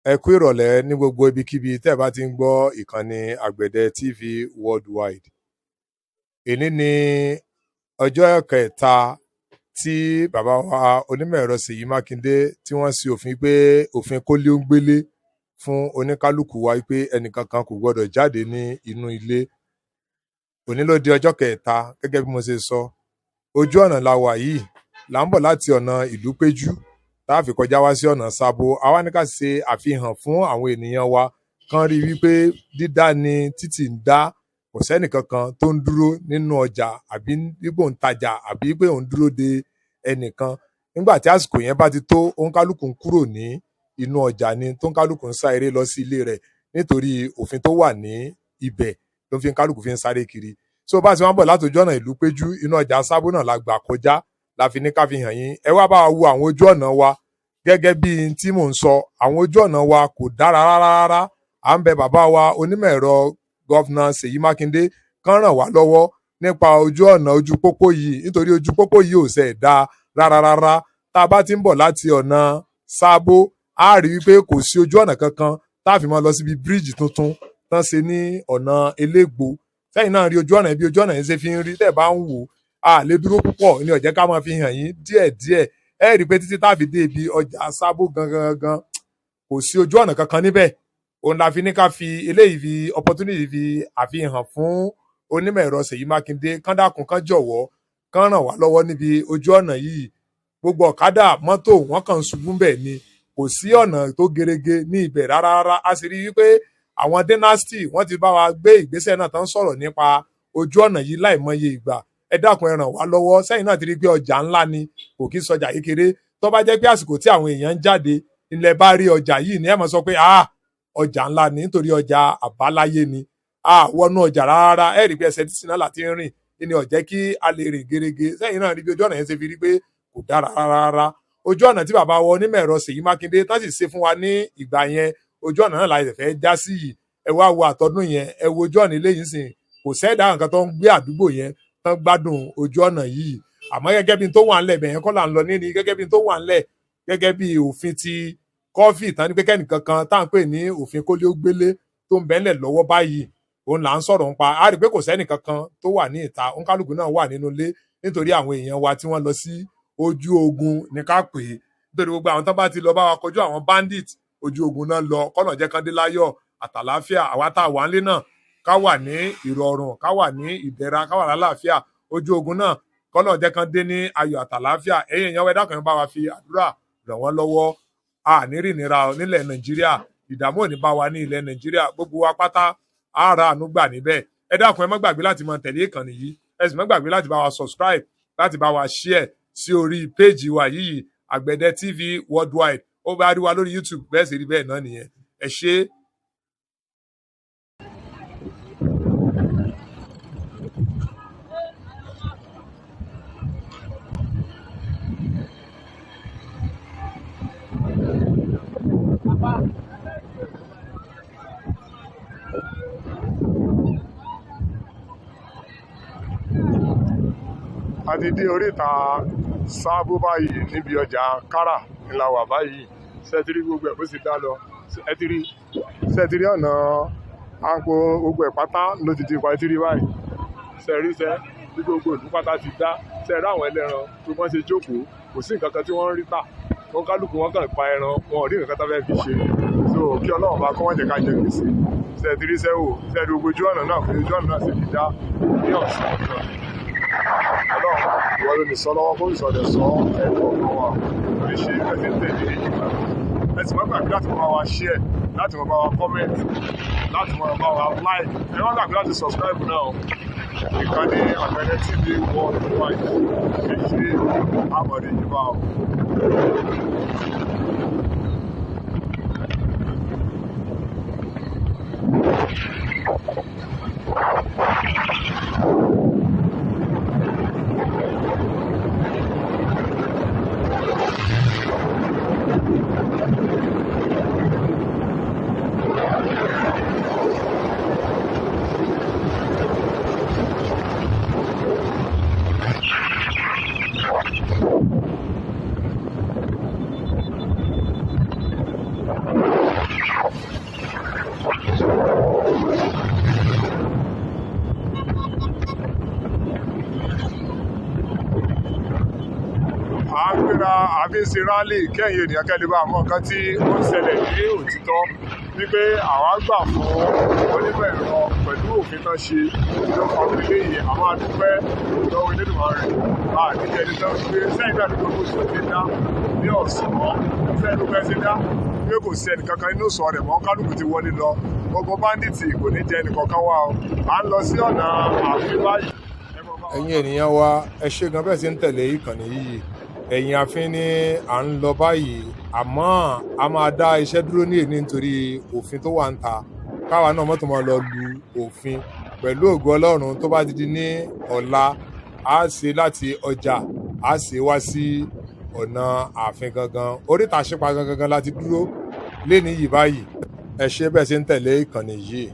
Ẹ kú ìrọ̀lẹ́ ní gbogbo ibikíbi tẹ́ ẹ bá ti ń gbọ́ ìkànnì Àgbẹ̀dẹ TV worldwide. Èní ni ọjọ́ kẹta tí bàbá wa onímọ̀ ẹ̀rọ Seyi Makinde tí wọ́n ṣe òfin pé òfin kólé-ó-ń-gbélé fún oníkálukú wa pé ẹnìkankan kò gbọdọ̀ jáde ní inú ilé. Òní ló di ọjọ́ kẹta gẹ́gẹ́ bí mo ṣe sọ. Ojú ọ̀nà la wà yìí, là ń bọ̀ láti ọ̀nà ìlú péjú tá a fi kọjá wá sí ọ̀nà Sábó. Àwa ní ká ṣe àfihàn fún àwọn ènìyàn wa kán rí wípé dídá ni títì ń dá, kò sẹ́nìkankan tó ń dúró nínú ọjà àbí bíbò ń tajà àbí pé òun dúró de ẹnìkan. Nígbà tí àsìkò yẹn bá ti tó, òǹkálùkù ń kúrò ní inú ọjà ni tó ń kálùkù ń sá eré lọ sí ilé rẹ̀ nítorí òfin tó wà ní ibẹ̀ ló fi ń kálùkù fi ń sáré kiri. So bá ti wọ́n bọ̀ láti ojú ọ̀nà ìlú péjú, inú ọjà Sábó náà la gbà kọjá, la fi ní ká fi hàn yín. Ẹ wá bá wa wo àwọn ojú ọ̀nà wa gẹ́gẹ́ bí tí mò ń sọ. Àwọn ojú ọ̀nà wa kò dára rárá. À ń bẹ bàbá wa onímọ̀ ẹ̀rọ gọ́fúnà Seyi Makinde kán ràn wá lọ́wọ́ nípa ojú ọ̀nà ojú pópó yìí, nítorí ojú pópó yìí ò ṣe dá rárá. Tá a bá ti ń bọ̀ láti ọ̀nà Sábó, a rí wípé kò sí ojú ọ̀nà kankan tá a fi máa lọ síbi bíríìjì tuntun tán ṣe ní ọ̀nà Elégbò. Sẹ́yìn náà rí ojú ọ̀nà bí ojú ọ̀nà yẹn ṣe fi ń rí tẹ́ bá ń wò, a lè dúró púpọ̀ ní ó jẹ́ ká máa fi hàn yín díẹ̀díẹ̀. Ẹ rí i pé títí tá a fi dé ibi ọjà Sábó gangan kò sí ojú ọ̀nà kankan níbẹ̀. Òun la fi ní ká fi eléyìí fi opportunity fi àfihàn fún onímọ̀ ẹ̀rọ Seyi Makinde kán dákun kán jọ̀wọ́ kán ràn wá lọ́wọ́ níbi ojú ọ̀nà yìí. Gbogbo ọ̀kadà mọ́tò wọ́n kàn ń ṣubú bẹ̀ ni, kò sí ọ̀nà tó gerege ní ibẹ̀ rárá. A sì rí i wípé àwọn dynasty wọ́n ti bá wa gbé ìgbésẹ̀ náà tán sọ̀rọ̀ nípa ojú ọ̀nà yìí láìmọye ìgbà. Ẹ dákun ẹ ràn wá lọ́wọ́. Sẹ́yìn náà ti rí pé ọjà ńlá ni, kò kí sọjà kékeré. Tó bá jẹ́ pé àsìkò tí àwọn èèyàn ń jáde ilẹ̀ bá rí ọjà yìí ni ẹ mọ̀ sọ pé ọjà ńlá ni, nítorí ọjà àbáláyé ni. Wọnú ọjà rárá. Ẹ rí pé ẹsẹ̀ títí náà láti ń rìn ní ó jẹ́ kí a lè rìn gerege. Sẹ́yìn náà rí bí ojú ọ̀nà yẹn ṣe fi rí pé kò dára rárá. Ojú ọ̀nà tí bàbá wa onímọ̀ ẹ̀rọ Seyi Makinde tán sì ṣe fún wa ní ìgbà yẹn, ojú ọ̀nà náà la fẹ́ já sí yìí. Ẹ wá wo àtọ́dún yẹn, ẹ wo ojú ọ̀nà eléyìí sìn, kò sẹ́dá nǹkan tó ń gbé àdúgbò yẹn tán gbádùn ojú ọ̀nà yìí. Àmọ́ gẹ́gẹ́ bí n tó wà ńlẹ̀ bẹ̀yẹn kọ́ là ń lọ ní gẹ́gẹ́ bí n tó wà ńlẹ̀ gẹ́gẹ́ bí òfin ti kọ́fì tán ní pé kẹ́nìkankan tá à ń pè ní òfin kólé-ó-gbélé tó ń bẹ́ńlẹ̀ lọ́wọ́ báyìí, òun là ń sọ̀rọ̀ nípa. A rí i pé kò sẹ́nìkankan tó wà ní ìta, òǹkálùkù náà wà nínú ilé nítorí àwọn èèyàn wa tí wọ́n lọ sí ojú ogun ní ká pè é. Nítorí gbogbo àwọn tán bá ti lọ bá wa kojú àwọn bandit, ojú ogun náà lọ. Kọ́nà jẹ́ kán dé láyọ̀ àtàláfíà. Àwa tá a wà nílé náà ká wà ní ìrọ̀rùn, ká wà ní ìdẹ̀ra, ká wà lálàáfíà. Ojú ogun náà kọ́nà jẹ́ kán dé ní ayọ̀ àtàláfíà. Ẹ̀yin èèyàn ẹ dákun bá wa fi àdúrà ràn wọ́n lọ́wọ́. A ní rí ìnira nílẹ̀ Nàìjíríà, ìdààmú ò ní bá wa ní ilẹ̀ Nàìjíríà. Gbogbo wa pátá á ra àánú gbà níbẹ̀. Ẹ dákun ẹ má gbàgbé láti máa tẹ̀lé ìkànnì yìí. Ẹ sì má gbàgbé láti bá wa subscribe, láti bá wa share sí orí péèjì wa yìí, Àgbẹ̀dẹ TV worldwide. Ó bá rí wa lórí YouTube, bẹ́ẹ̀ sì rí bẹ́ẹ̀ náà nìyẹn. Ẹ ṣé. A ti dé oríta Sábó báyìí níbi ọjà Kárà ńlá wà báyìí. Sẹ́tìrí gbogbo ẹ̀ bó sì dá lọ. Sẹ́tìrí ọ̀nà àpò gbogbo ẹ̀ pátá ló ti di ipa ìtìrí báyìí. Sẹ́ríṣẹ́ bí gbogbo ìlú pátá ti dá. Sẹ́rí àwọn ẹlẹ́ran tó wọ́n ṣe jókòó, kò sí nǹkan kan tí wọ́n ń rí tà. Wọ́n kálukú wọn kàn pa ẹran, wọn ò rí nǹkan tó fẹ́ fi ṣe. So kí Ọlọ́run bá kọ́ wọ́n jẹ́ ká jẹ gbèsè. Sẹ́tìrí sẹ́wò, sẹ́rí gbogbo ojú ọ̀nà náà fún ojú ọ̀nà náà sì fi dá ní ọ̀sán náà. Ọlọ́run ìwọ ló lè sọ lọ́wọ́ kó ìsọdẹ̀ sọ ẹ̀kọ́ kan wa oríṣi ẹ̀sìn tẹ̀lé ìgbà. Ẹ sì má gbàgbé láti máa wa share, láti máa bá wa comment, láti máa bá wa like. Ẹ má gbàgbé láti subscribe náà. Ìkànnì Àgbẹ̀dẹ TV worldwide. Ẹ ṣe àmọ̀dé yìí bá o. fi ń ṣe rálì kẹ́yìn ènìyàn kẹ́lẹ́ bá mọ̀ nǹkan tí ó ń ṣẹlẹ̀ ní òtítọ́ wípé àwa gbà fún onímọ̀ ẹ̀rọ pẹ̀lú òfin tán ṣe ló fa orílẹ̀ yìí àwọn adúpẹ́ lọ́wọ́ Elédùmarè àdíjẹ́ ẹni tó ń gbé sẹ́yìn náà nígbà tó ṣe dá ní ọ̀sán sẹ́yìn ló fẹ́ ṣe dá pé kò sí ẹnì kankan inú sọ rẹ̀ mọ́ kálukú ti wọlé lọ gbogbo báńdíìtì kò ní jẹ́ ẹnì kankan wá o à ń lọ sí ọ̀nà ààfin báyìí. ẹ̀yin ènìyàn wa ẹ ṣé gan bẹ́ẹ̀ sì ń tẹ̀lé ìkànnì yìí ẹ̀yìn ààfin ni à ń lọ báyìí àmọ́ a máa dá iṣẹ́ dúró ní èní nítorí òfin tó wà ń ta káwa náà mọ́tò máa lọ lu òfin pẹ̀lú ògo Ọlọ́run tó bá ti di ní ọ̀la a ṣe láti ọjà a ṣe wá sí ọ̀nà ààfin gangan oríta àṣepa gangan láti dúró léni yìí báyìí ẹ ṣé bẹ́ẹ̀ sì ń tẹ̀lé ìkànnì yìí.